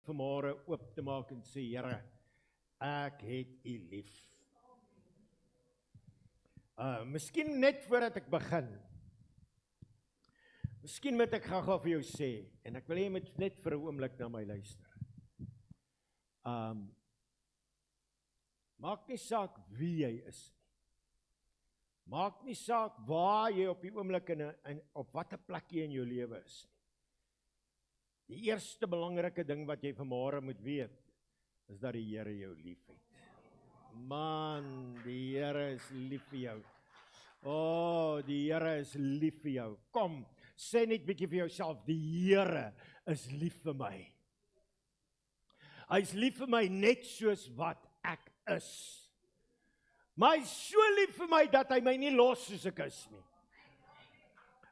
vanmôre oop te maak en sê, Here, ek het U lief. Miskien net voordat ek begin, miskien moet ek gou vir jou sê, en ek wil hê jy moet net vir 'n oomblik na my luister. Maak nie saak wie jy is nie. Maak nie saak waar jy op die oomblik en op watter plek jy in jou lewe is nie. Die eerste belangrike ding wat jy vanmôre moet weet, is dat die Here jou liefhet. Man, die Here is lief vir jou. Oh, die Here is lief vir jou. Kom, sê net bietjie vir jouself, die Here is lief vir my. Hy is lief vir my net soos wat ek is. Maar hy is so lief vir my dat hy my nie los soos ek is nie.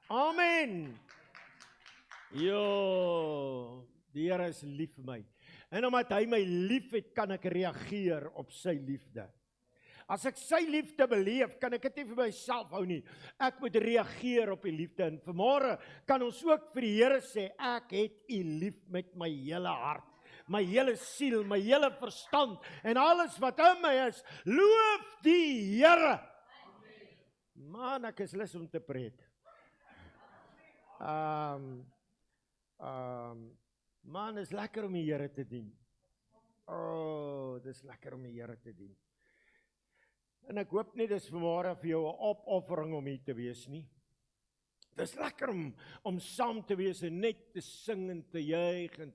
Amen. Jo, die Here is lief vir my. En omdat hy my lief het, kan ek reageer op sy liefde. As ek sy liefde beleef, kan ek dit nie vir myself hou nie. Ek moet reageer op die liefde. En vanmôre kan ons ook vir die Here sê, ek het U lief met my hele hart, my hele siel, my hele verstand en alles wat in my is. Loof die Here. Man, ek is lus om te preek. Man, is lekker om die Here te dien. Oh, dis lekker om die Here te dien. En ek hoop nie dis vanmôre vir jou 'n opoffering om hier te wees nie. Dis lekker om saam te wees en net te sing en te juig en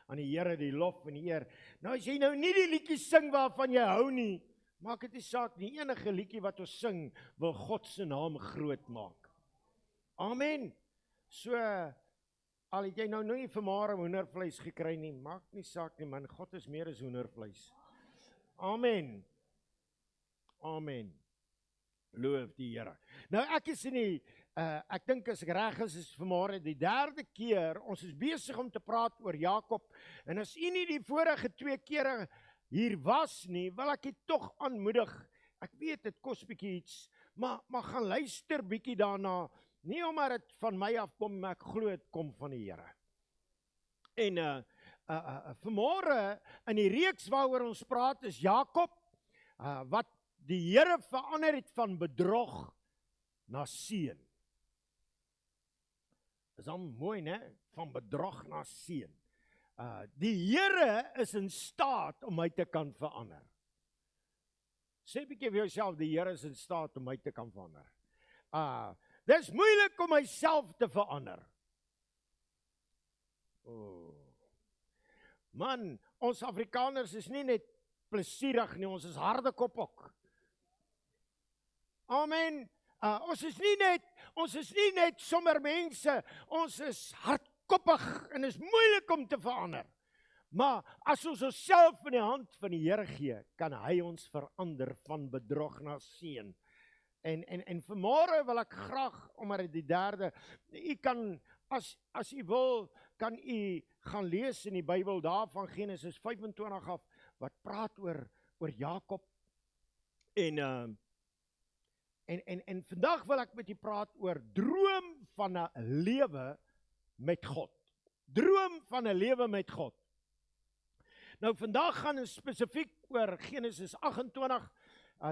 aan die Here die lof en die eer. Nou as jy nou nie die liedjie sing waarvan jy hou nie, maak dit nie saak nie. Enige liedjie wat ons sing, wil God se naam groot maak. Amen. So, al het jy nou nie vanmôre hoendervleis gekry nie, maak nie saak nie, man. God is meer as hoendervleis. Amen. Amen. Loof die Here. Nou ek is in die, ek dink as ek reg is vanmôre die 3de keer, ons is besig om te praat oor Jakob, en as u nie die vorige 2 kere hier was nie, wil ek dit tog aanmoedig. Ek weet, dit kos bietjie iets, maar gaan luister bietjie daarna, nie omdat dit van my afkom, maar ek glo dit kom van die Here. En vanmôre in die reeks waaroor ons praat is Jakob, wat die Here verander het van bedrog na seën. Dis al mooi, né? Van bedrog na seën. Die Here is in staat om my te kan verander. Sê bietjie vir jouself, die Here is in staat om my te kan verander. Dis moeilik om myself te verander. Oh. Man, ons Afrikaners is nie net plesierig nie, ons is harde kop ook. Amen. Ons is nie net sommer mense, ons is hardkoppig en is moeilik om te verander. Maar as ons onsself in die hand van die Here gee, kan hy ons verander van bedrog na seën. En vanmôre wil ek graag, omdat dit die 3de, u kan, as u wil, kan u gaan lees in die Bybel daar van Genesis 25 af, wat praat oor Jakob. En vandag wil ek met u praat oor droom van 'n lewe met God. Droom van 'n lewe met God. Nou vandag gaan ons spesifiek oor Genesis 28,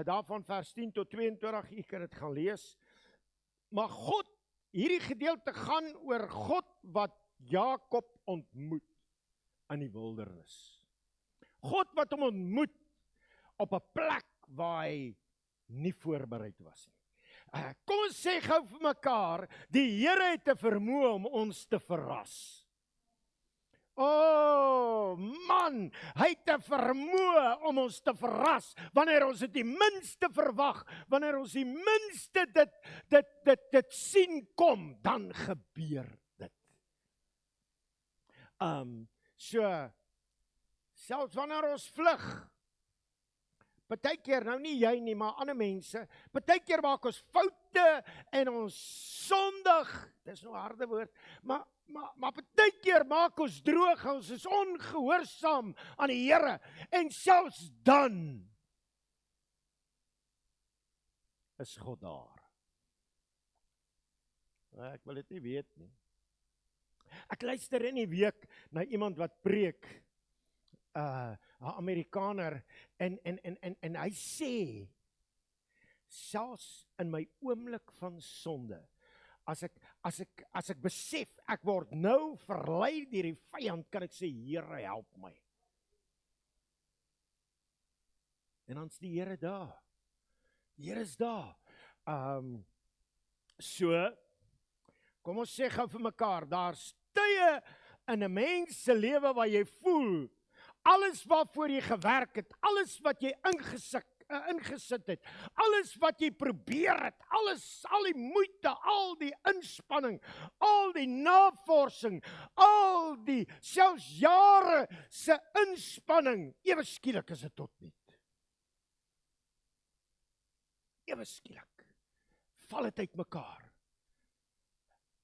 daarvan vers 10 tot 22, u kan dit gaan lees. Maar God, hierdie gedeelte gaan oor God wat Jakob ontmoet in die wildernis. God wat hom ontmoet op 'n plek waar hy nie voorbereid was nie. Kom ons sê gou vir mekaar, die Here het 'n vermoë om ons te verras. Oh man, hy het 'n vermoë om ons te verras, wanneer ons dit die minste verwag, wanneer ons die minste dit sien kom, dan gebeur dit. So, selfs wanneer ons vlug, partykeer, nou nie jy nie, maar ander mense, partykeer maak ons foute en ons sondig, dis nou 'n harde woord, maar partykeer maak ons droog, ons is ongehoorsaam aan die Here, en selfs dan is God daar. Ek wil dit nie weet nie. Ek luister in die week na iemand wat preek, 'n Amerikaner en hy sê, selfs in my oomblik van sonde, as ek besef, ek word nou verlei deur die vyand, kan ek sê, Here, help my. En dan is die Here daar. Die Here is daar. So, kom ons sê gou vir mekaar, daar's tye in 'n mens se lewe waar jy voel, alles waarvoor jy gewerk het, alles wat jy ingesit het, alles wat jy probeer het, al die moeite, al die inspanning, al die navorsing, al die selfs jare se inspanning, ewe skielik is dit tot niet. Ewe skielik val dit uit mekaar.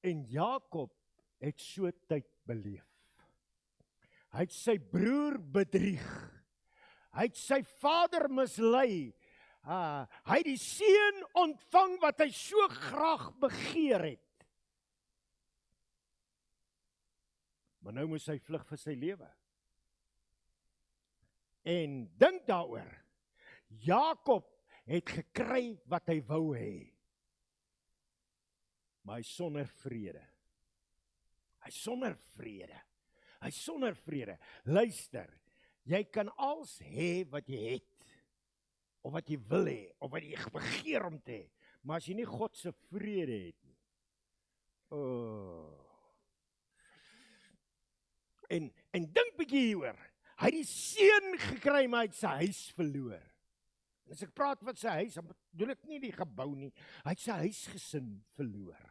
En Jakob het so tyd beleef. Hy het sy broer bedrieg. Hy het sy vader mislei. Hy het die seun ontvang wat hy so graag begeer het. Maar nou moes hy vlug vir sy lewe. En dink daaroor. Jakob het gekry wat hy wou hê. Maar hy sonder vrede. Hy sonder vrede. Hy sonder vrede. Luister, jy kan alles hê wat jy het, of wat jy wil hê, of wat jy begeer om te hê, maar as jy nie God se vrede het nie. En dink bietjie hieroor. Hy het die seun gekry, maar hy het sy huis verloor. En as ek praat van sy huis, dan bedoel ek nie die gebou nie. Hy het sy huisgesin verloor.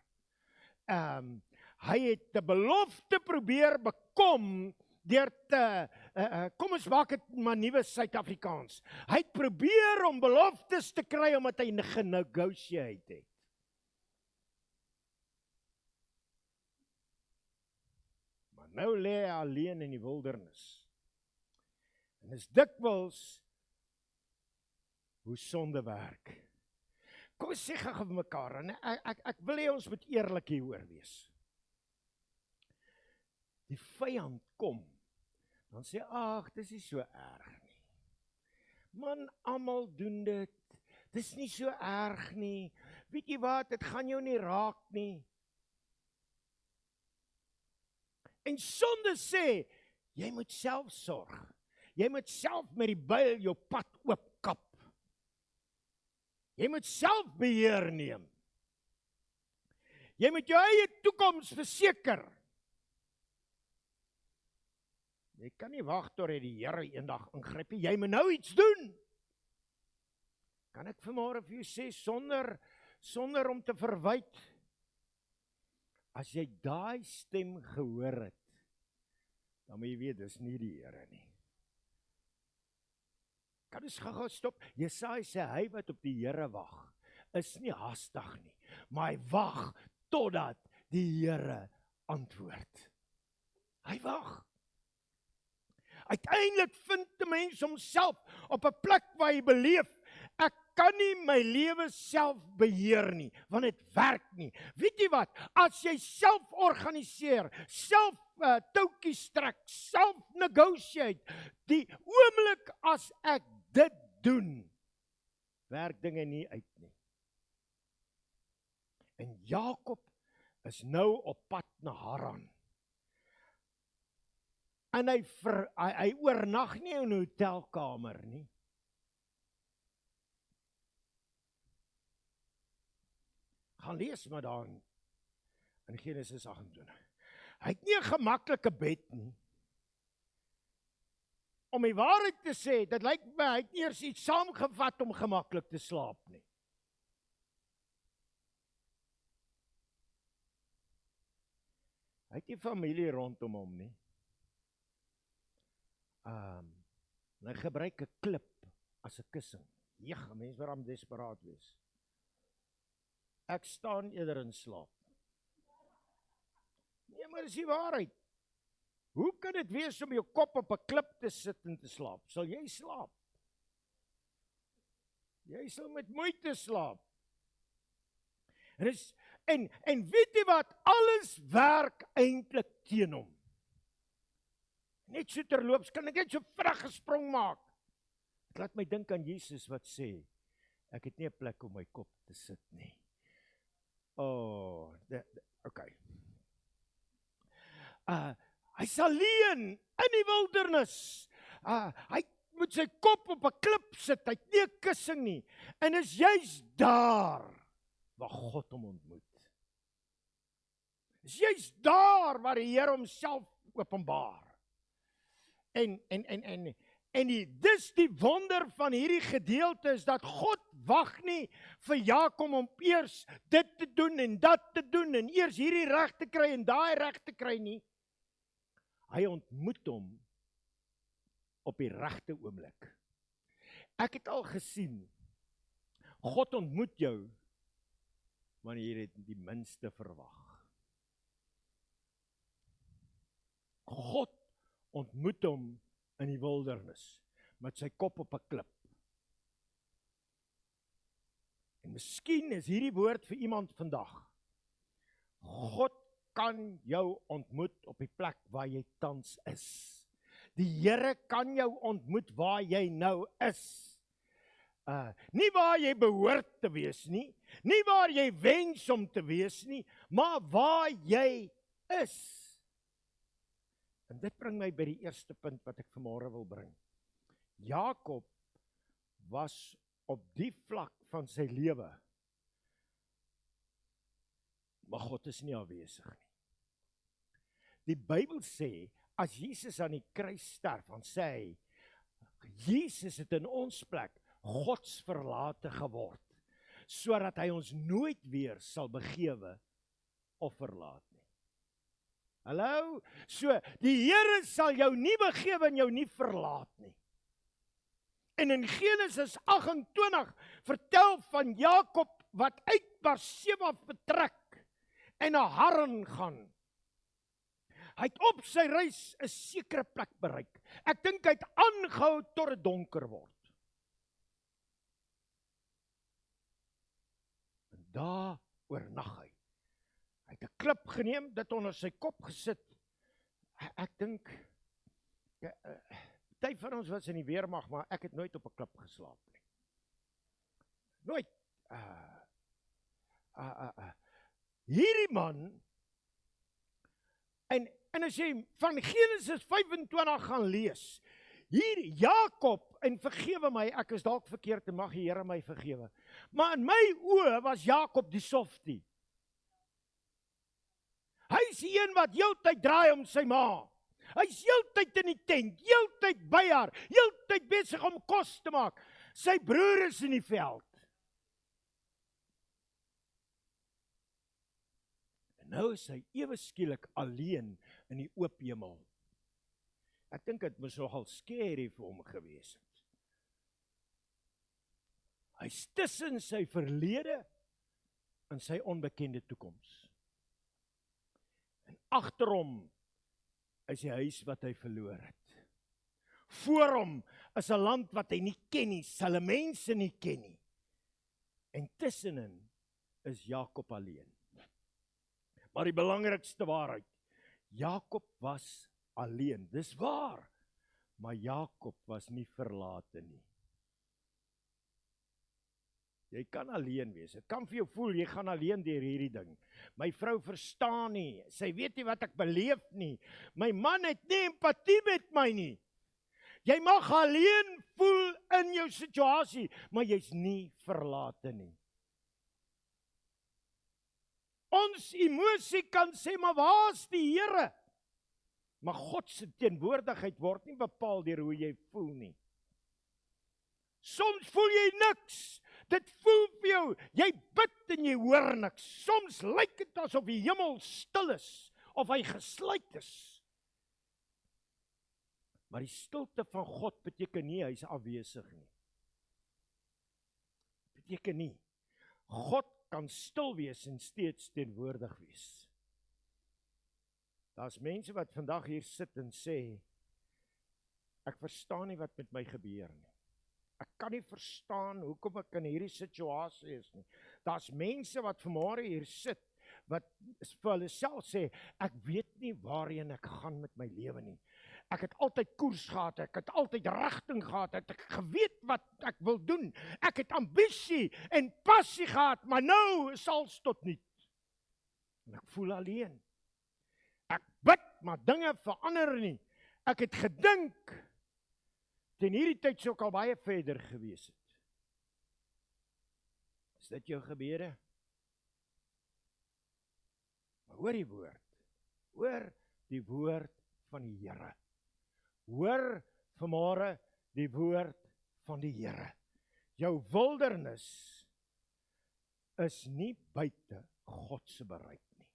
Hy het 'n belofte probeer bekom deur te, kom ons maak dit maar nuwe Suid-Afrikaans. Hy het probeer om beloftes te kry omdat hy genegotiate het. Maar nou lê hy alleen in die wildernis. En is dikwels hoe sonde werk. Kom ons sê gou vir mekaar, en ek wil hê ons moet eerlik hieroor wees. Die vyand kom, dan sê, ag, dis nie so erg nie. Man, almal doen dit, dis nie so erg nie. Weet jy wat, dit gaan jou nie raak nie. En sonde sê, jy moet self sorg. Jy moet self met die byl jou pad oopkap. Jy moet self beheer neem. Jy moet jou eie toekoms verseker. Jy kan nie wag tot die Here eendag ingryp nie. Jy moet nou iets doen. Kan ek vanmôre vir jou sê, sonder om te verwyd, as jy daai stem gehoor het, dan moet jy weet, dis nie die Here nie. Kan ons gou stop? Jesaja sê, hy wat op die Here wag, is nie haastig nie, maar hy wag totdat die Here antwoord. Hy wag. Uiteindelik vind 'n mens homself op 'n plek waar hy beleef, ek kan nie my lewe self beheer nie, want dit werk nie. Weet jy wat? As jy self organiseer, self touwtjies trek, self negotiate, die oomblik as ek dit doen, werk dinge nie uit nie. En Jakob is nou op pad na Haran. En hy oornag nie in 'n hotelkamer nie. Gaan lees maar daar in Genesis 28. Hy het nie 'n gemaklike bed nie. Om die waarheid te sê, dit lyk my, hy het eers iets saamgevat om gemaklik te slaap nie. Hy het nie familie rondom hom nie. Hy gebruik 'n klip as 'n kussing. Ja, mense wat desperaat wees. Ek staan eerder in slaap. Nee, maar dis die waarheid. Hoe kan dit wees om jou kop op 'n klip te sit en te slaap? Sal jy slaap? Jy sal met moeite slaap. En weet jy wat? Alles werk eintlik teen hom. Net so terloops, kan ek net so vinnig gesprong maak. Dit laat my dink aan Jesus wat sê, ek het nie 'n plek om my kop te sit nie. Okay. Hy's alleen in die wildernis. Hy moet sy kop op 'n klip sit, hy het nie 'n kussing nie. En is juist daar waar God hom ontmoet. Is juist daar waar die Here homself openbaar. Dis die wonder van hierdie gedeelte is dat God wag nie vir Jakob om eers dit te doen en dat te doen en eers hierdie reg te kry en daai reg te kry nie. Hy ontmoet hom op die regte oomblik. Ek het al gesien, God ontmoet jou wanneer jy dit die minste verwag. God ontmoet hom in die wildernis, met sy kop op 'n klip. En miskien is hierdie woord vir iemand vandag. God kan jou ontmoet op die plek waar jy tans is. Die Here kan jou ontmoet waar jy nou is. Nie waar jy behoort te wees nie, nie waar jy wens om te wees nie, maar waar jy is. En dit bring my by die eerste punt wat ek vanmôre wil bring. Jakob was op die vlak van sy lewe, maar God is nie afwesig nie. Die Bybel sê, as Jesus aan die kruis sterf, dan sê hy, Jesus het in ons plek Gods verlate geword, sodat hy ons nooit weer sal begewe of verlaat nie. Hallo? So, die Here sal jou nie begewe en jou nie verlaat nie. En in Genesis 28 vertel van Jakob wat uit Berseba vertrek en na Haran gaan. Hy het op sy reis 'n sekere plek bereik. Ek dink hy het aangehou tot dit donker word. En daar oornag hy. Hy het 'n klip geneem, dit onder sy kop gesit. Ek dink, party van ons was in die weermag, maar ek het nooit op 'n klip geslaap nie. Nooit. Hierdie man, en as jy van Genesis 25 gaan lees, hier Jakob, en vergewe my, ek is dalk verkeerd en mag die Here my vergewe, maar in my oë was Jakob die softie. Hy is die een wat heeltyd draai om sy ma. Hy is heeltyd in die tent, heeltyd by haar, heeltyd besig om kos te maak. Sy broer is in die veld. En nou is hy ewe skielik alleen in die oop hemel. Ek dink dit moes nogal scary vir hom gewees het. Hy's tussen sy verlede en sy onbekende toekoms. En agter hom is die huis wat hy verloor het. Voor hom is 'n land wat hy nie ken nie, sy mense nie ken nie. En tussenin is Jakob alleen. Maar die belangrikste waarheid, Jakob was alleen, dis waar, maar Jakob was nie verlate nie. Jy kan alleen wees, dit kan vir jou voel, jy gaan alleen deur hierdie ding. My vrou verstaan nie, sy weet nie wat ek beleef nie, my man het nie empatie met my nie. Jy mag alleen voel in jou situasie, maar jy's nie verlate nie. Ons emosie kan sê, maar waar is die Here? Maar God se teenwoordigheid word nie bepaal deur hoe jy voel nie. Soms voel jy niks, dit voel vir jou, jy bid en jy hoor niks. Soms lyk dit asof die hemel stil is, of hy gesluit is. Maar die stilte van God beteken nie, hy is afwesig nie. Beteken nie. God kan stil wees en steeds teenwoordig wees. Daar's mense wat vandag hier sit en sê, ek verstaan nie wat met my gebeur nie. Ek kan nie verstaan hoekom ek in hierdie situasie is nie. Daar's mense wat vanmôre hier sit, wat vir hulle self sê, ek weet nie waarheen ek gaan met my lewe nie. Ek het altyd koers gehad, ek het altyd rigting gehad, ek het geweet wat ek wil doen. Ek het ambisie en passie gehad, maar nou is alles tot niet. En ek voel alleen. Ek bid, maar dinge verander nie. Ek het gedink, ten hierdie tyd sou ek al baie verder gewees het. Is dit jou gebede? Maar hoor die woord. Hoor die woord van die Here. Hoor vanmôre die woord van die Here. Jou wildernis is nie buite God se bereik nie.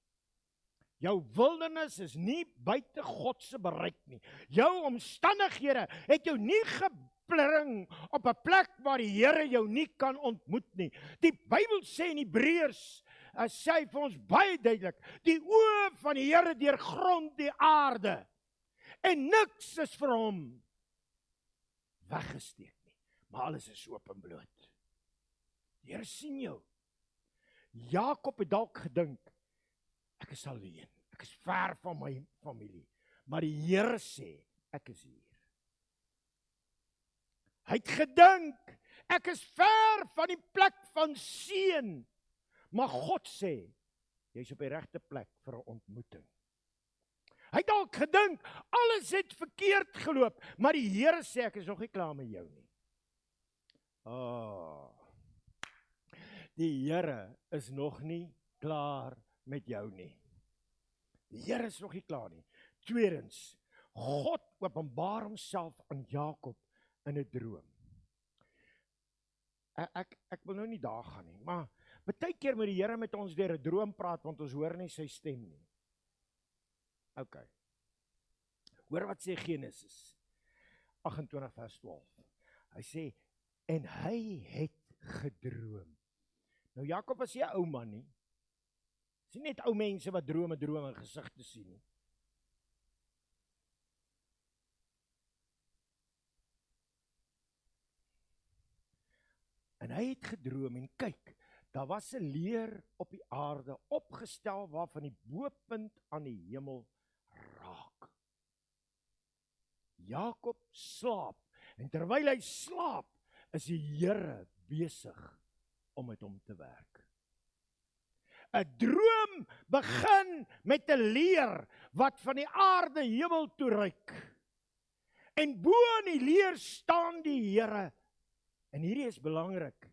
Jou wildernis is nie buite God se bereik nie. Jou omstandighede het jou nie gebring op 'n plek waar die Here jou nie kan ontmoet nie. Die Bybel sê in Hebreërs, sê hy vir ons baie duidelik, die oë van die Here deurgrond die aarde. En niks is vir hom weggesteek nie. Maar alles is oop en bloot. Die Here sien jou. Jakob het dalk gedink, ek is alleen, ek is ver van my familie. Maar die Here sê, ek is hier. Hy het gedink, ek is ver van die plek van seën. Maar God sê, jy is op die regte plek vir 'n ontmoeting. Hy het dalk gedink, alles het verkeerd geloop, maar die Here sê, ek is nog nie klaar met jou nie. Die Here is nog nie klaar met jou nie. Die Here is nog nie klaar nie. Tweedens, God openbaar homself aan Jakob in 'n droom. Ek wil nou nie daar gaan nie, maar baie keer moet die Here met ons deur 'n droom praat, want ons hoor nie sy stem nie. OK. Hoor wat sê Genesis 28 vers 12. Hy sê, en hy het gedroom. Nou Jakob was nie 'n ou man nie. Dis nie net ou mense wat drome in gesigte sien nie. En hy het gedroom en kyk, daar was 'n leer op die aarde opgestel waarvan die bopunt aan die hemel raak. Jakob slaap en terwyl hy slaap, is die Here besig om met hom te werk. 'n Droom begin met 'n leer wat van die aarde hemel toe reik. En bo in die leer staan die Here. En hierdie is belangrik.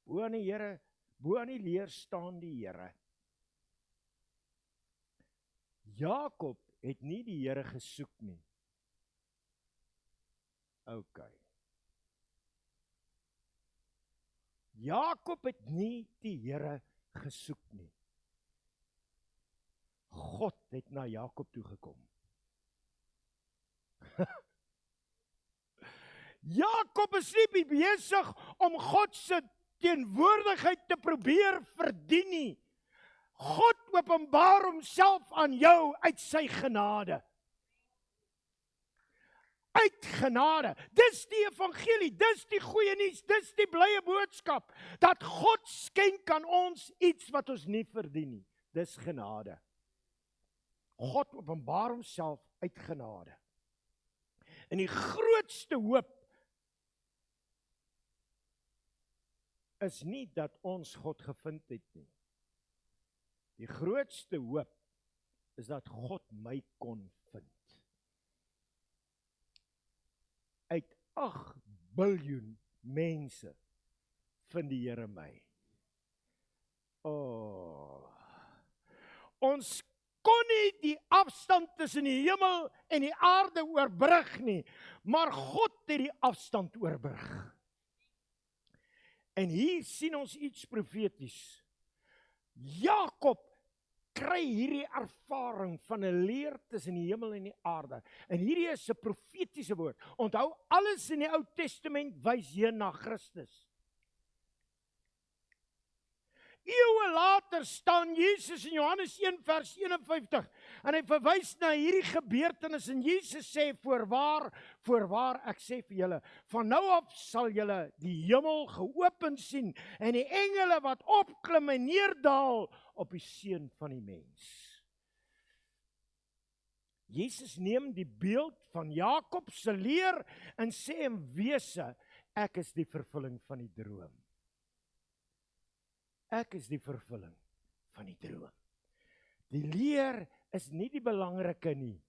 Bo aan die leer staan die Here. Jakob het nie die Here gesoek nie. OK. Jakob het nie die Here gesoek nie. God het na Jakob toe gekom. Jakob is nie besig om God se teenwoordigheid te probeer verdien nie. God openbaar homself aan jou uit sy genade. Uit genade. Dis die evangelie, dis die goeie nuus, dis die blye boodskap, dat God skenk aan ons iets wat ons nie verdien nie. Dis genade. God openbaar homself uit genade. En die grootste hoop is nie dat ons God gevind het nie. Die grootste hoop is dat God my kon vind. Uit 8 biljoen mense vind die Here my. Ons kon nie die afstand tussen die hemel en die aarde oorbrug nie, maar God het die afstand oorbrug. En hier sien ons iets profeties. Jakob kry hierdie ervaring van 'n leer tussen die hemel en die aarde. En hierdie is 'n profetiese woord. Onthou, alles in die Ou Testament wys heen na Christus. Eeue later staan Jesus in Johannes 1 vers 51 en hy verwys na hierdie gebeurtenis en Jesus sê, voorwaar ek sê vir julle, van nou af sal julle die hemel geopen sien en die engele wat opklim en neerdaal op die seun van die mens. Jesus neem die beeld van Jakob se leer en sê in wese, ek is die vervulling van die droom. Ek is die vervulling van die droom. Die leer is nie die belangrike nie.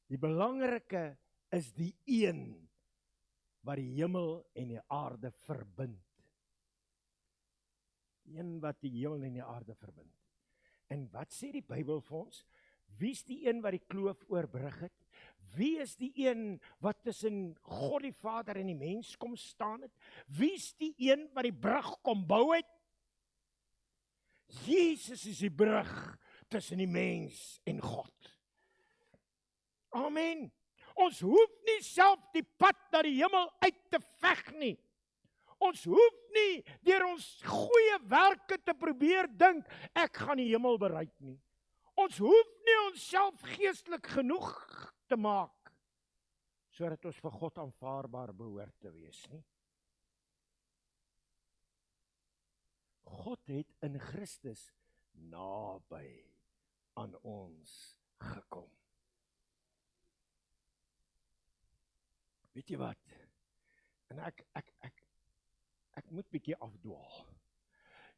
Die belangrike is die een wat die hemel en die aarde verbind. Die een wat die hemel en die aarde verbind. En wat sê die Bybel vir ons? Wie is die een wat die kloof oorbrug het? Wie is die een wat tussen God die Vader en die mens kom staan het? Wie is die een wat die brug kom bou het? Jesus is die brug tussen die mens en God. Amen. Ons hoef nie self die pad na die hemel uit te veg nie. Ons hoef nie deur ons goeie werke te probeer dink, ek gaan die hemel bereik nie. Ons hoef nie onsself geestelik genoeg te maak, sodat ons vir God aanvaarbaar behoort te wees nie. God het in Christus naby aan ons gekom. Weet jy wat? En ek moet bietjie afdwaal.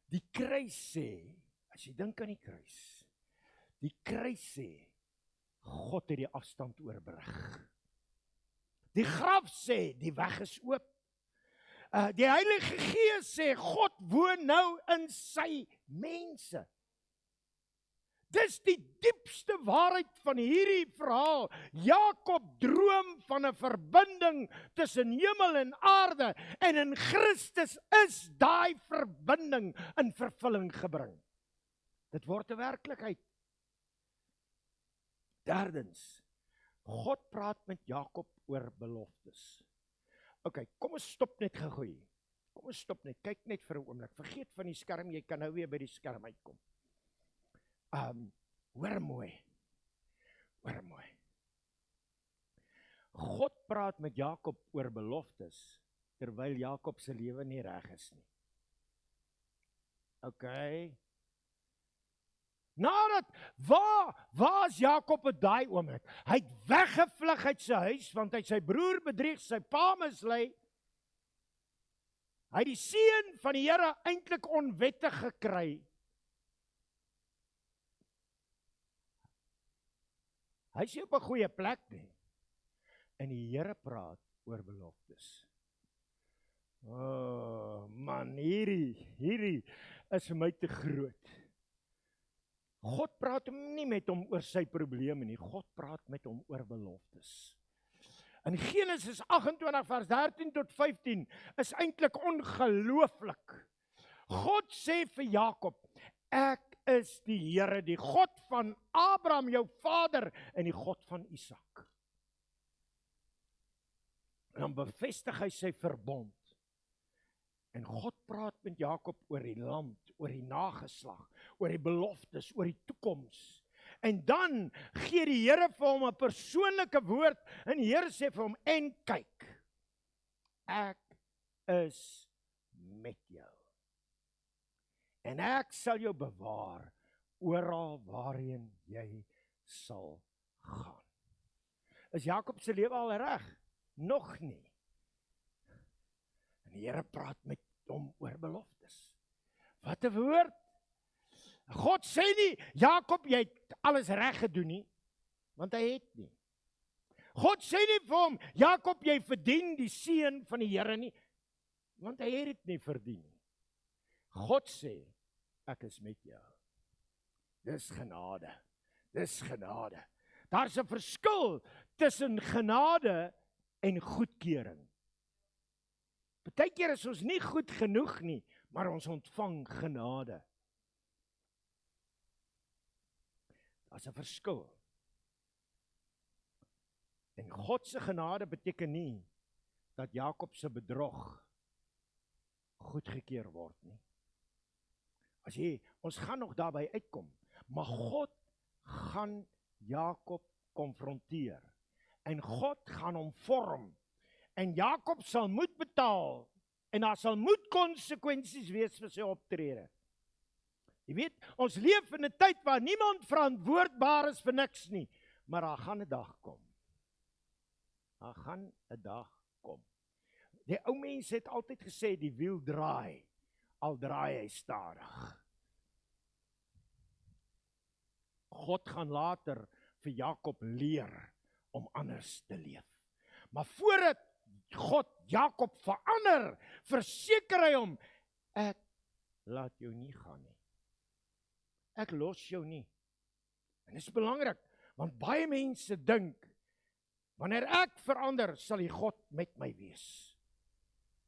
Die kruis sê, as jy dink aan die kruis sê, God het die afstand oorbrug. Die graf sê, die weg is oop. Die Heilige Gees sê, God woon nou in sy mense. Dis die diepste waarheid van hierdie verhaal. Jakob droom van 'n verbinding tussen hemel en aarde, en in Christus is daai verbinding in vervulling gebring. Dit word 'n werklikheid. Derdens, God praat met Jakob oor beloftes. OK, kom ons stop net gou. Kom ons stop net, kyk net vir 'n oomblik. Vergeet van die skerm, jy kan nou weer by die skerm uitkom. Hoor mooi. God praat met Jakob oor beloftes, terwyl Jakob se lewe nie reg is nie. OK. Nadat, waar is Jakob op daai oomblik? Hy het weggevlug uit sy huis, want hy sy broer bedrieg, sy pa mislei. Hy het die seën van die Here eintlik onwettig gekry. Hy is nie op 'n goeie plek nie. En die Here praat oor beloftes. Man, hierdie is vir my te groot. God praat nie met hom oor sy probleme nie. God praat met hom oor beloftes. In Genesis 28 vers 13 tot 15 is eintlik ongelooflik. God sê vir Jakob, ek is die Here, die God van Abraham, jou vader, en die God van Isak. En dan bevestig hy sy verbond. En God praat met Jakob oor die land, oor die nageslag, oor die beloftes, oor die toekoms. En dan gee die Here vir hom 'n persoonlike woord, en die Here sê vir hom, en kyk, ek is met jou. En ek sal jou bewaar oral waarheen jy sal gaan. Is Jakob se lewe al reg? Nog nie. En die Here praat met hom oor beloftes. Wat 'n woord! God sê nie, Jakob, jy het alles reg gedoen nie, want hy het nie. God sê nie vir hom, Jakob, jy verdien die seën van die Here nie, want hy het dit nie verdien nie. God sê, ek is met jou. Dis genade. Daar's 'n verskil tussen genade en goedkeuring. Partykeer is ons nie goed genoeg nie, maar ons ontvang genade. Daar's 'n verskil. En God se genade beteken nie dat Jakob se bedrog goedgekeur word nie. Ons gaan nog daarby uitkom, maar God gaan Jakob konfronteer. En God gaan hom vorm. En Jakob sal moet betaal. En daar sal moet konsekwensies wees vir sy optrede. Jy weet, ons leef in 'n tyd waar niemand verantwoordbaar is vir niks nie, maar daar gaan 'n dag kom. Daar gaan 'n dag kom. Die ou mense het altyd gesê, die wiel draai, al draai hy stadig. God gaan later vir Jakob leer om anders te leef. Maar voordat God Jakob verander, verseker hy hom, ek laat jou nie gaan nie. Ek los jou nie. En dit is belangrik, want baie mense dink, wanneer ek verander, sal die God met my wees.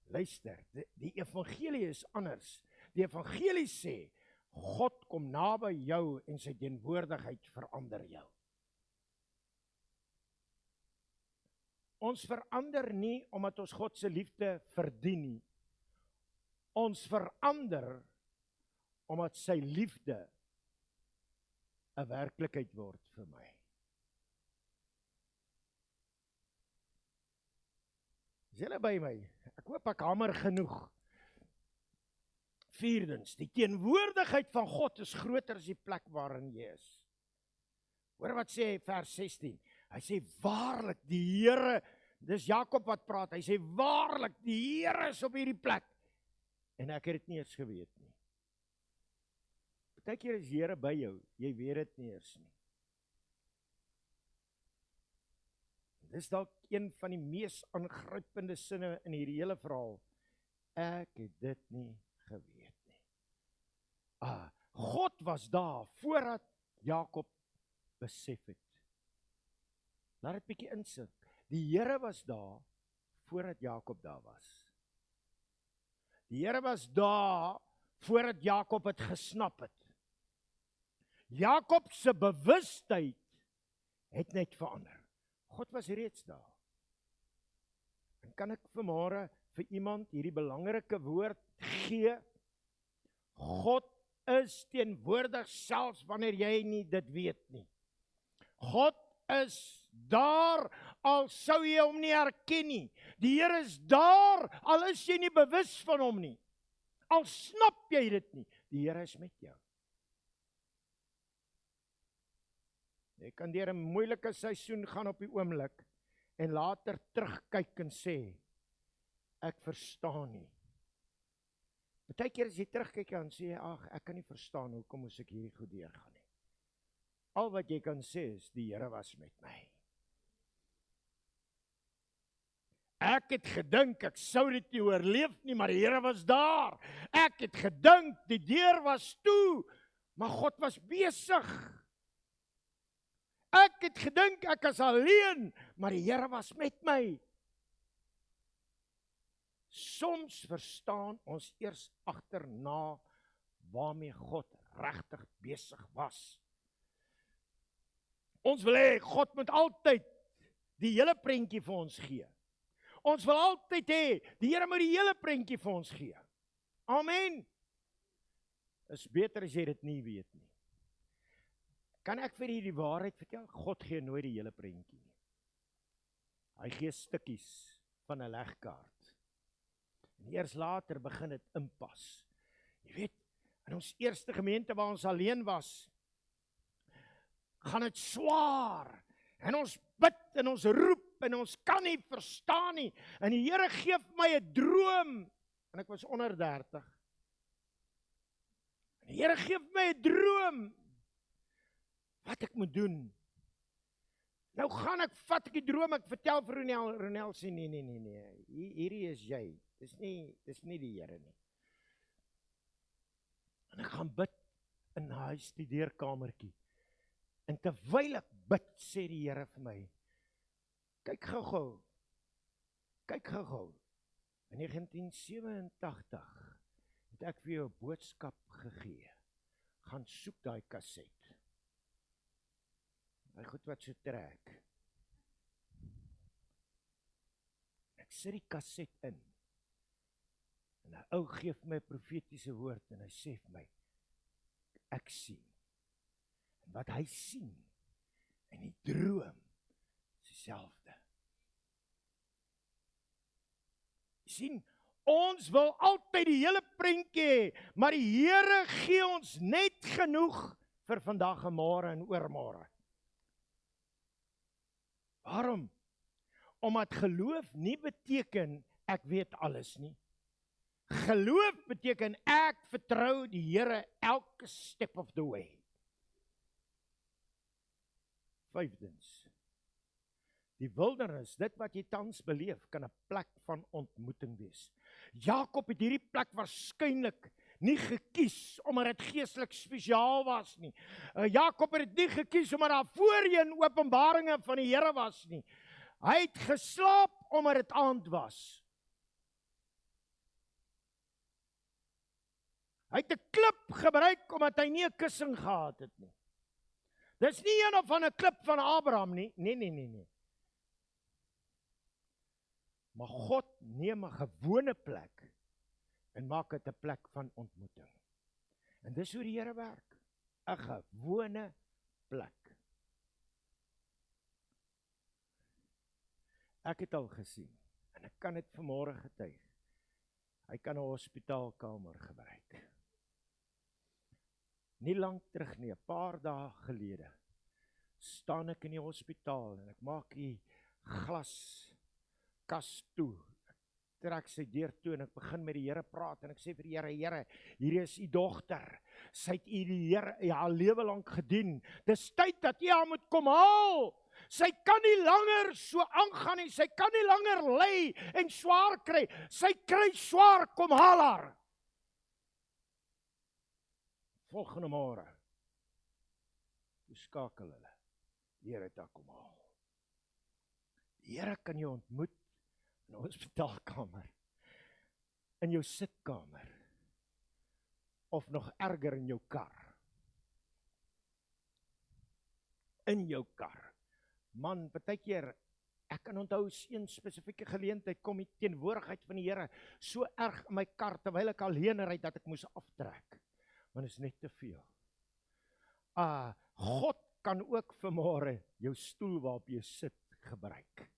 Luister, die evangelie is anders. Die evangelie sê, God kom naby jou en sy teenwoordigheid verander jou. Ons verander nie omdat ons God se liefde verdien nie. Ons verander omdat sy liefde 'n werklikheid word vir my. Is julle by my? Ek hoop ek hamer genoeg. Vierdens, die teenwoordigheid van God is groter as die plek waarin jy is. Hoor wat sê hy vers 16. Hy sê waarlik die Here, dis Jakob wat praat. Hy sê waarlik die Here is op hierdie plek. En ek het dit nie eens geweet nie. Partykeer is die Here by jou, jy weet dit nie eers nie. Dis dalk een van die mees aangrypende sinne in hierdie hele verhaal. Ek het dit nie geweet nie. God was daar voordat Jakob besef het. Laat dit bietjie insink. Die Here was daar voordat Jakob daar was. Die Here was daar voordat Jakob het gesnap het. Jakob se bewustheid het net verander. God was reeds daar. En kan ek vanmôre vir iemand hierdie belangrike woord gee? God is teenwoordig selfs wanneer jy nie dit weet nie. God is daar al sou jy hom nie herken nie. Die Here is daar al is jy nie bewus van hom nie. Al snap jy dit nie. Die Here is met jou. Jy kan deur 'n moeilike seisoen gaan op die oomblik en later terugkyk en sê, ek verstaan nie. Partykeer as jy terugkyk en sê, ag, ek kan nie verstaan hoekom moes ek hierdie goed deurgaan nie. Al wat jy kan sê is, die Here was met my. Ek het gedink, ek sou dit nie oorleef nie, maar die Here was daar. Ek het gedink, die deur was toe, maar God was besig. Ek het gedink, ek is alleen, maar die Here was met my. Soms verstaan ons eers agterna waarmee God regtig besig was. Ons wil hê God moet altyd die hele prentjie vir ons gee. Ons wil altyd hê die Here moet die hele prentjie vir ons gee. Amen. Is beter as jy dit nie weet nie. Kan ek vir u die waarheid vertel? God gee nooit die hele prentjie nie. Hy gee stukkies van 'n legkaart. En eers later begin dit inpas. Jy weet, in ons eerste gemeente waar ons alleen was, gaan dit swaar. En ons bid en ons roep en ons kan nie verstaan nie. En die Here gee vir my 'n droom. En ek was onder 30. En die Here gee vir my 'n droom. Wat ek moet doen. Nou gaan ek vat ek die droom, ek vertel vir Ronel sê nee. Hierdie is jy. Dis nie die Here nie. En ek gaan bid in hy studeerkamertjie. En terwyl ek bid, sê die Here vir my, kyk gou-gou. In 1987 het ek vir jou 'n boodskap gegee. Gaan soek daai kaset. Hy goed wat so trek. Ek sit die kaset in. En 'n ou gee vir my 'n profetiese woord en hy sê vir my, ek sien. En wat hy sien in die droom is dieselfde. Jy sien, Ons wil altyd die hele prentjie hê, maar die Here gee ons net genoeg vir vandag en môre en oormôre. Waarom? Omdat geloof nie beteken ek weet alles nie. Geloof beteken ek vertrou die Here elke step of the way. Vyfdens, die wildernis, dit wat jy tans beleef, kan 'n plek van ontmoeting wees. Jakob het hierdie plek waarskynlik nie gekies omdat dit geestelik spesiaal was nie. Jakob het dit nie gekies omdat daar voorheen openbaringe van die Here was nie. Hy het geslaap omdat dit aand was. Hy het 'n klip gebruik omdat hy nie 'n kussing gehad het nie. Dis nie een of 'n klip van Abraham nie. Nee. Maar God neem 'n gewone plek en maak dit 'n plek van ontmoeting. En dis hoe die Here werk. 'n gewone plek. Ek het al gesien, en ek kan dit vanmôre getuig, hy kan 'n hospitaalkamer gebruik. Nie lank terug nie, 'n paar dae gelede, staan ek in die hospitaal en ek maak die glaskas toe. Ek trek sy deur toe en ek begin met die Here praat en ek sê vir die Here, Here, hier is u dogter. Sy het u die Here haar lewe lank gedien. Dis tyd dat u haar moet kom haal. Sy kan nie langer so aangaan nie. Sy kan nie langer ly en swaar kry. Sy kry swaar, kom haal haar. Volgende môre, toe skakel hulle. Die Here het haar kom haal. Die Here kan jou ontmoet in 'n hospitaalkamer, in jou sitkamer, of nog erger in jou kar. In jou kar. Man, partykeer, ek kan onthou een spesifieke geleentheid kom die teenwoordigheid van die Here so erg in my kar terwyl ek alleen ry dat ek moes aftrek. Want dit is net te veel. God kan ook vanmôre jou stoel waarop jy sit gebruik.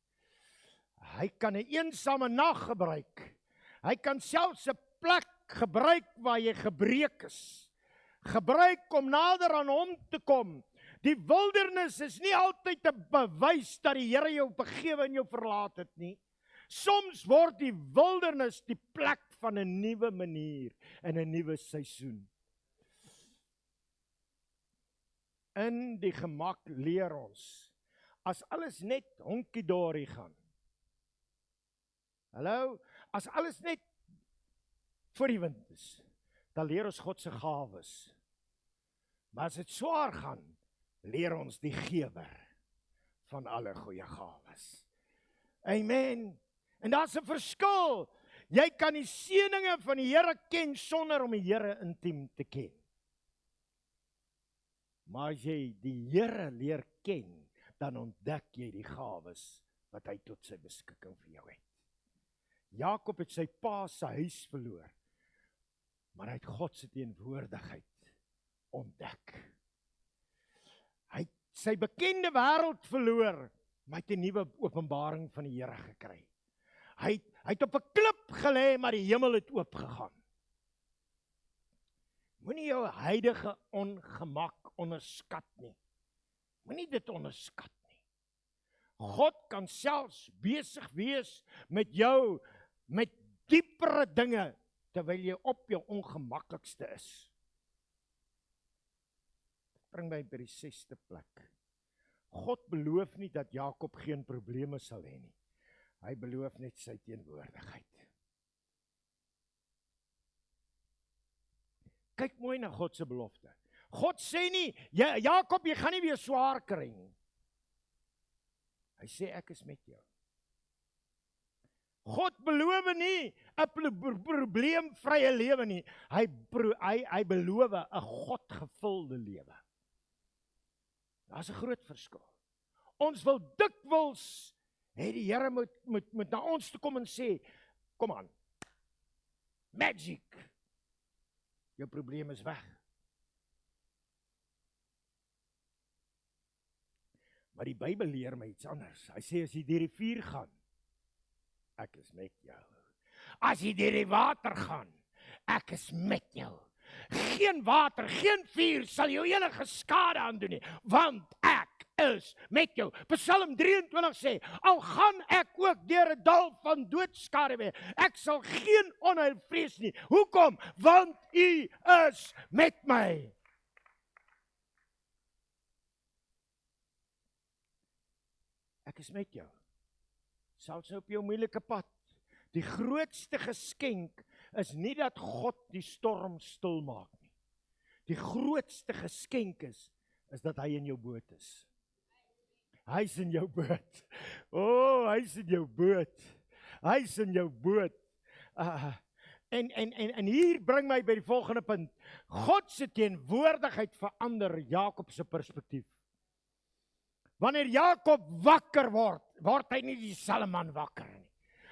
Hy kan 'n eensame nag gebruik. Hy kan selfs 'n plek gebruik waar jy gebreek is. Gebruik om nader aan hom te kom. Die wildernis is nie altyd 'n bewys dat die Here jou begewe en jou verlaat het nie. Soms word die wildernis die plek van 'n nuwe manier en 'n nuwe seisoen. In die gemak leer ons, as alles net honkie-dorie gaan. Hallo, as alles net vir die wind is, dan leer ons God se gawes. Maar as dit swaar gaan, leer ons die gewer van alle goeie gawes. Amen. En daar's 'n verskil. Jy kan die seëninge van die Here ken sonder om die Here intiem te ken. Maar as jy die Here leer ken, dan ontdek jy die gawes wat hy tot sy beskikking vir jou het. Jakob het sy pa se huis verloor, maar hy het God se teenwoordigheid ontdek. Hy het sy bekende wêreld verloor, maar hy het 'n nuwe openbaring van die Here gekry. Hy het op 'n klip gelê, maar die hemel het oopgegaan. Moenie jou huidige ongemak onderskat nie. Moenie dit onderskat nie. God kan selfs besig wees met jou, met diepere dinge, terwyl jy op jou ongemaklikste is. Bring my by die 6de plek. God beloof nie dat Jakob geen probleme sal hê nie. Hy beloof net sy teenwoordigheid. Kyk mooi na God se belofte. God sê nie, Jakob, jy gaan nie weer swaar kry nie. Hy sê, ek is met jou. God beloof nie 'n probleemvrye lewe nie. Hy beloof 'n God-gevulde lewe. Daar's 'n groot verskil. Ons wil dikwels hê die Here moet na ons toe kom en sê, kom aan, magic, jou probleem is weg. Maar die Bybel leer my iets anders. Hy sê, as jy deur die vuur gaan, ek is met jou. as jy deur die water gaan, ek is met jou. Geen water, geen vuur sal jou enige skade aandoen nie, want ek is met jou. Psalm 23 sê, al gaan ek ook deur 'n dal van doodskaduwee, ek sal geen onheil vrees nie. Hoekom? Want U is met my. Ek is met jou. Selfs op jou moeilike pad. Die grootste geskenk is nie dat God die storm stil maak nie. Die grootste geskenk is dat hy in jou boot is. Hy is in jou boot. Hy is in jou boot. Hy is in jou boot. En hier bring my by die volgende punt. God se teenwoordigheid verander Jakob se perspektief. Wanneer Jakob wakker word, word hy nie dieselfde man wakker nie.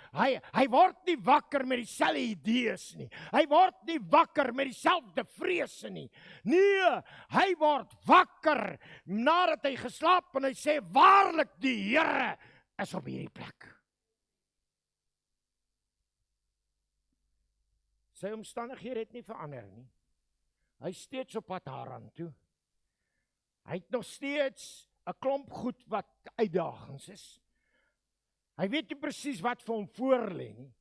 Hy word nie wakker met dieselfde idees nie. Hy word nie wakker met dieselfde vrese nie. Nee, hy word wakker nadat hy geslaap en hy sê, waarlik die Here is op hierdie plek. Sy omstandighede het nie verander nie. Hy is steeds op pad Haran toe. Hy het nog steeds 'n klomp goed wat uitdagings is. Hy weet nie presies wat vir hom voorlê nie,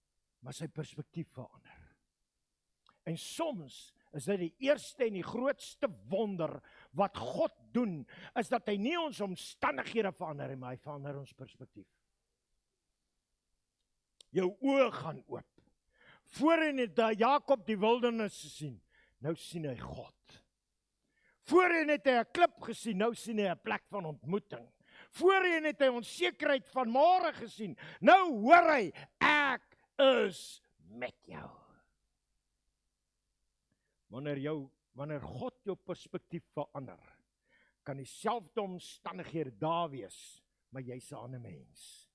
maar sy perspektief verander. En soms is dit die eerste en die grootste wonder wat God doen, is dat hy nie ons omstandighede verander nie, maar hy verander ons perspektief. Jou oë gaan oop. Voorheen het Jakob die wildernis gesien, nou sien hy God. Voorheen het hy 'n klip gesien, nou sien hy 'n plek van ontmoeting. Voorheen het hy onsekerheid van môre gesien, nou hoor hy, ek is met jou. Wanneer God jou perspektief verander, kan dieselfde omstandighede daar wees, maar jy's 'n ander mens.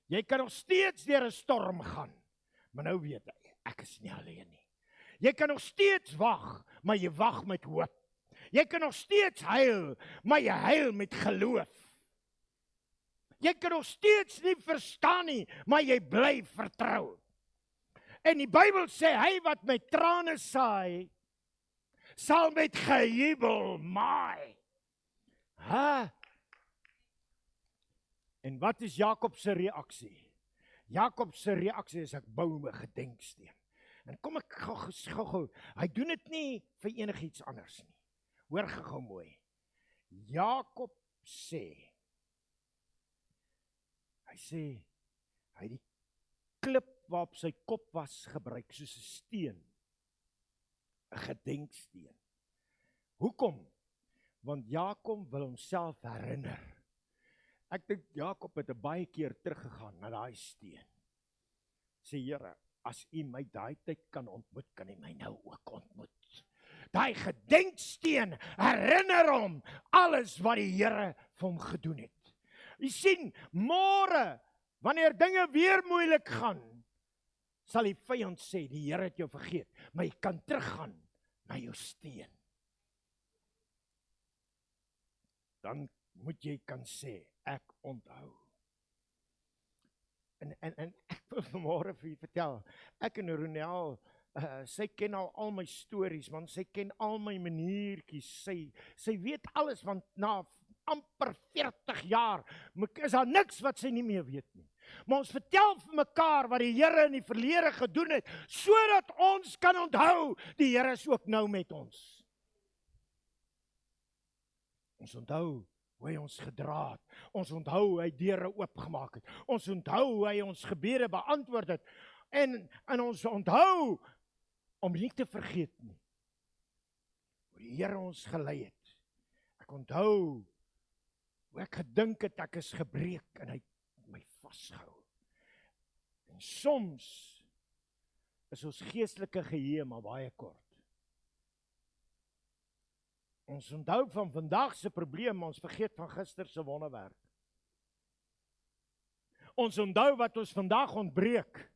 Jy kan nog steeds deur 'n storm gaan, maar nou weet hy, ek is nie alleen nie. Jy kan nog steeds wag, maar jy wag met hoop. Jy kan nog steeds huil, maar jy huil met geloof. Jy kan nog steeds nie verstaan nie, maar jy bly vertrou. En die Bybel sê, hy wat met trane saai, sal met gejubel maai. En wat is Jakob se reaksie? Jakob se reaksie is, ek bou 'n gedenksteen. En kom ek gou, hy doen dit nie vir enigiets anders nie. Hoor gou mooi. Jakob sê, hy het die klip waarop sy kop was gebruik, soos 'n steen, 'n gedenksteen. Hoekom? Want Jakob wil homself herinner. Ek dink Jakob het 'n baie keer teruggegaan na daai steen. Sê, Here, as U my daai tyd kan ontmoet, kan U my nou ook ontmoet. Daai gedenksteen herinner hom alles wat die Here vir hom gedoen het. U sien, môre, wanneer dinge weer moeilik gaan, sal die vyand sê, die Here het jou vergeet, maar jy kan teruggaan na jou steen. Dan moet jy kan sê, ek onthou. En ek wil vanmôre vir julle vertel, ek en Ronel, sy ken al my stories, want sy ken al my maniertjies, sy weet alles, want na amper 40 jaar, is daar niks wat sy nie meer weet nie. Maar ons vertel vir mekaar wat die Here in die verlede gedoen het, sodat ons kan onthou, die Here is ook nou met ons. Ons onthou hoe hy ons gedra het. Ons onthou hoe hy deure oopgemaak het. Ons onthou hoe hy ons gebede beantwoord het. En ons onthou om nie te vergeet nie, hoe die Here ons gelei het. Ek onthou hoe ek gedink het ek is gebreek en hy het my vasgehou. En soms is ons geestelike geheue maar baie kort. Ons onthou van vandag se probleem, ons vergeet van gister se wonderwerk. Ons onthou wat ons vandag ontbreek,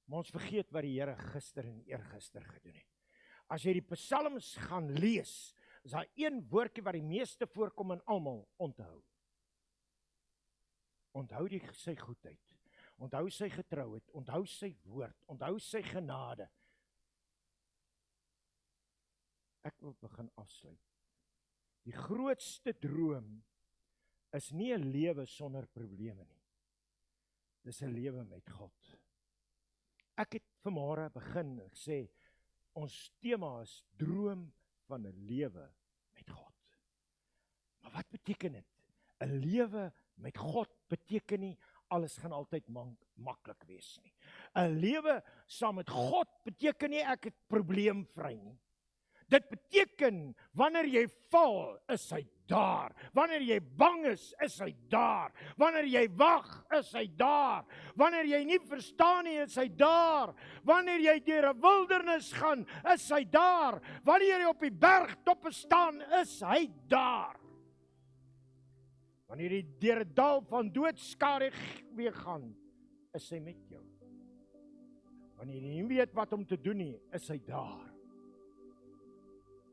maar ons vergeet wat die Here gister en eergister gedoen het. As jy die psalms gaan lees, is daar een woordjie wat die meeste voorkom in almal, onthou. Onthou sy goedheid. onthou sy getrouheid, onthou sy woord, onthou sy genade. Ek wil begin afsluit. Die grootste droom is nie 'n lewe sonder probleme nie. Dis 'n lewe met God. Ek het vanmôre begin sê, ons tema is droom van 'n lewe met God. Maar wat beteken dit? 'n Lewe met God beteken nie alles gaan altyd maklik wees nie. 'n Lewe saam met God beteken nie ek het probleemvry nie. Dit beteken wanneer jy val, is hy daar. Wanneer jy bang is hy daar. Wanneer jy wag, is hy daar. Wanneer jy nie verstaan nie, is hy daar. Wanneer jy deur 'n wildernis gaan, is hy daar. Wanneer jy op die bergtoppe staan, is hy daar. Wanneer jy deur 'n dal van doodskare weer gaan, is hy met jou. Wanneer jy nie weet wat om te doen nie, is hy daar.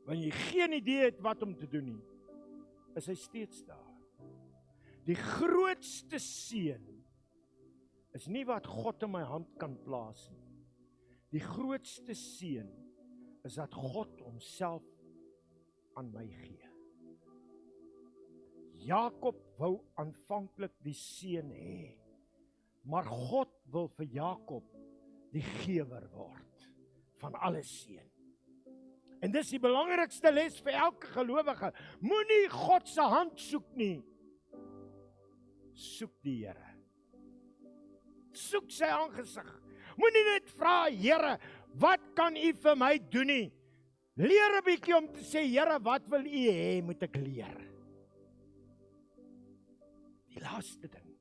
Wanneer jy geen idee het wat om te doen nie, is hy steeds daar. Die grootste seën is nie wat God in my hand kan plaas nie. Die grootste seën is dat God homself aan my gee. Jakob wou aanvanklik die seën hê, maar God wil vir Jakob die gewer word van alle seën. En dis die belangrikste les vir elke gelowige. Moenie God se hand soek nie. Soek die Here. Soek sy aangesig. Moenie net vra, Here, wat kan U vir my doen nie? Leer 'n bietjie om te sê, Here, wat wil U hê moet ek leer? Die laaste ding.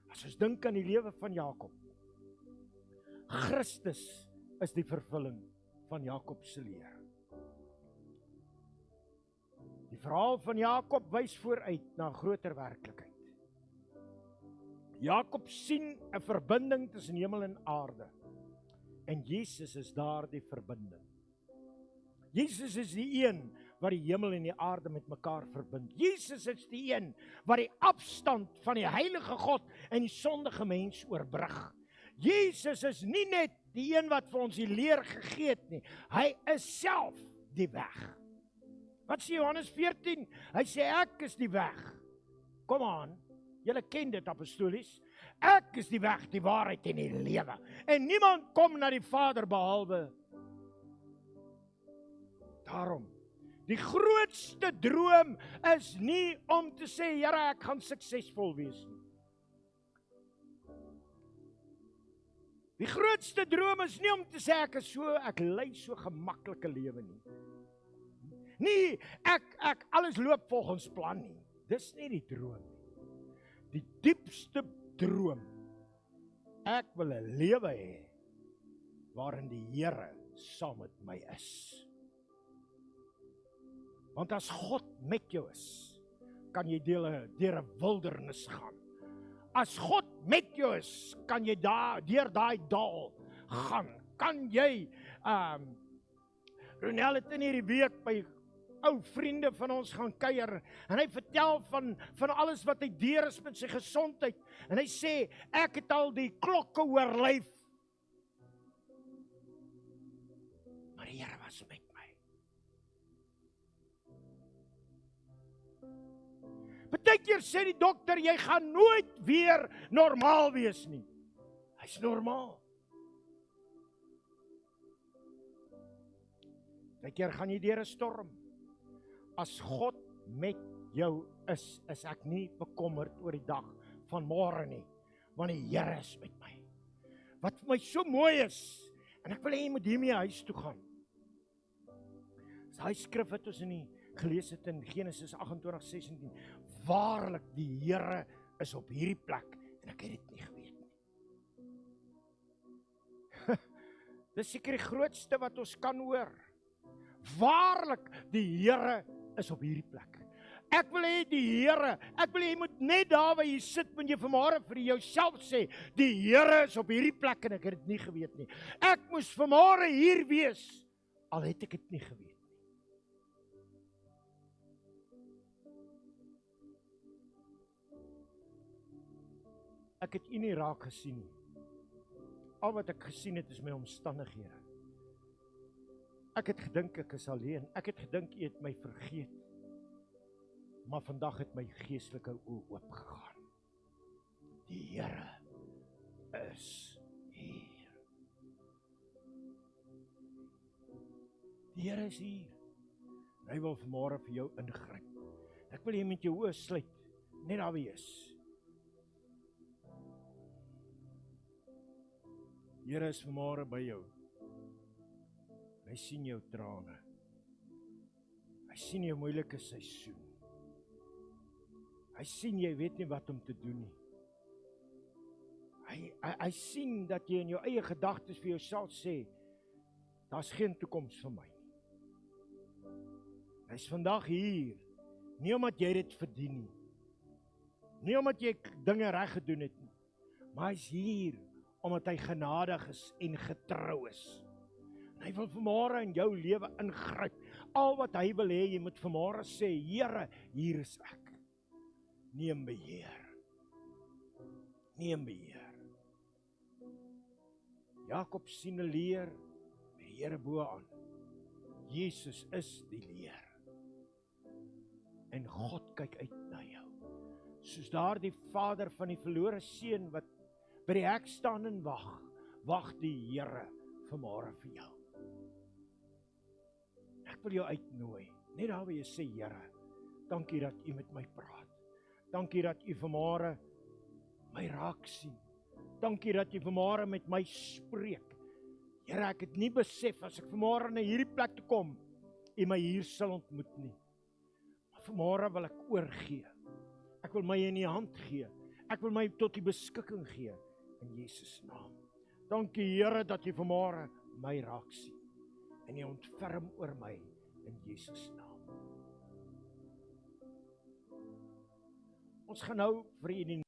As ons dink aan die lewe van Jakob. Christus is die vervulling van Jakob se leer. Die verhaal van Jakob wys vooruit na 'n groter werklikheid. Jakob sien 'n verbinding tussen hemel en aarde. En Jesus is daardie verbinding. Jesus is die een wat die hemel en die aarde met mekaar verbind. Jesus is die een wat die afstand van die heilige God en die sondige mens oorbrug. Jesus is nie net die een wat vir ons die leer gegee het nie. Hy is self die weg. Wat sê Johannes 14? Hy sê ek is die weg. Kom aan, julle ken dit apostolies. Ek is die weg, die waarheid en die lewe. En niemand kom na die Vader behalwe. Daarom, die grootste droom is nie om te sê, Here, ek gaan suksesvol wees nie. Die grootste droom is nie om te sê ek lei so gemaklike lewe nie. Nee, ek alles loop volgens plan nie. Dis nie die droom nie. Die diepste droom. Ek wil 'n lewe hê waarin die Here saam met my is. Want as God met jou is, kan jy deur 'n wildernis gaan. As God met jou is, kan jy deur daai dal gaan. Kan jy Ronel het in hierdie week by ou vriende van ons gaan kuier en hy vertel van alles wat hy deur is met sy gesondheid en hy sê ek het al die klokke oorleef. Maar die Here was met my. Partykeer sê die dokter jy gaan nooit weer normaal wees nie. Hy's normaal. Partykeer gaan jy deur 'n storm. As God met jou is ek nie bekommerd oor die dag van môre nie, want die Here is met my. Wat vir my so mooi is, en ek wil hê jy moet hiermee huis toe gaan. Daai skrif wat ons gelees het in Genesis 28:16. Waarlik, die Here is op hierdie plek, en ek het dit nie geweet nie. Dis seker die grootste wat ons kan hoor. Waarlik, die Here is op hierdie plek. Ek wil hê die Here, ek wil hê jy moet net daar waar jy sit, moet jy vanmôre vir jouself sê, die Here is op hierdie plek en ek het dit nie geweet nie. Ek moes vanmôre hier wees, al het ek dit nie geweet nie. Ek het U nie raak gesien nie. Al wat ek gesien het is my omstandighede. Ek het gedink ek is alleen. Ek het gedink U het my vergeet. Maar vandag het my geestelike oë oopgegaan. Die Here is hier. Die Here is hier. Hy wil vanmôre vir jou ingryp. Ek wil jy met jou oë sluit, net daar wees. Here is vanmôre by jou. Hy sien jou trane. Hy sien jou moeilike seisoen. Hy sien jy weet nie wat om te doen nie. Hy sien dat jy in jou eie gedagtes vir jouself sê, daar's geen toekoms vir my nie. Hy's vandag hier, nie omdat jy dit verdien nie. Nie omdat jy dinge reg gedoen het nie, maar hy's hier omdat hy genadig is en getrou is. En hy wil vanmôre in jou lewe ingryp. Al wat hy wil hê, jy moet vanmôre sê, Here, hier is ek. Neem beheer. Neem beheer. Jakob sien 'n leer met die Here bo aan. Jesus is die leer. En God kyk uit na jou. Soos daardie vader van die verlore seun wat by die hek staan en wag die Here vanmôre vir jou. Ek wil jou uitnooi, net daar waar jy sê, Here, dankie dat U met my praat. Dankie dat U vanmôre my raak sien. Dankie dat U vanmôre met my spreek. Here, ek het nie besef as ek vanmôre na hierdie plek toe kom, U my hier sal ontmoet nie. Maar vanmôre wil ek oorgee. Ek wil my in U hand gee. Ek wil my tot U beskikking gee in Jesus naam. Dankie Here dat U vanmôre my raak sien en U ontferm oor my in Jesus naam. Ons gaan nou vir U die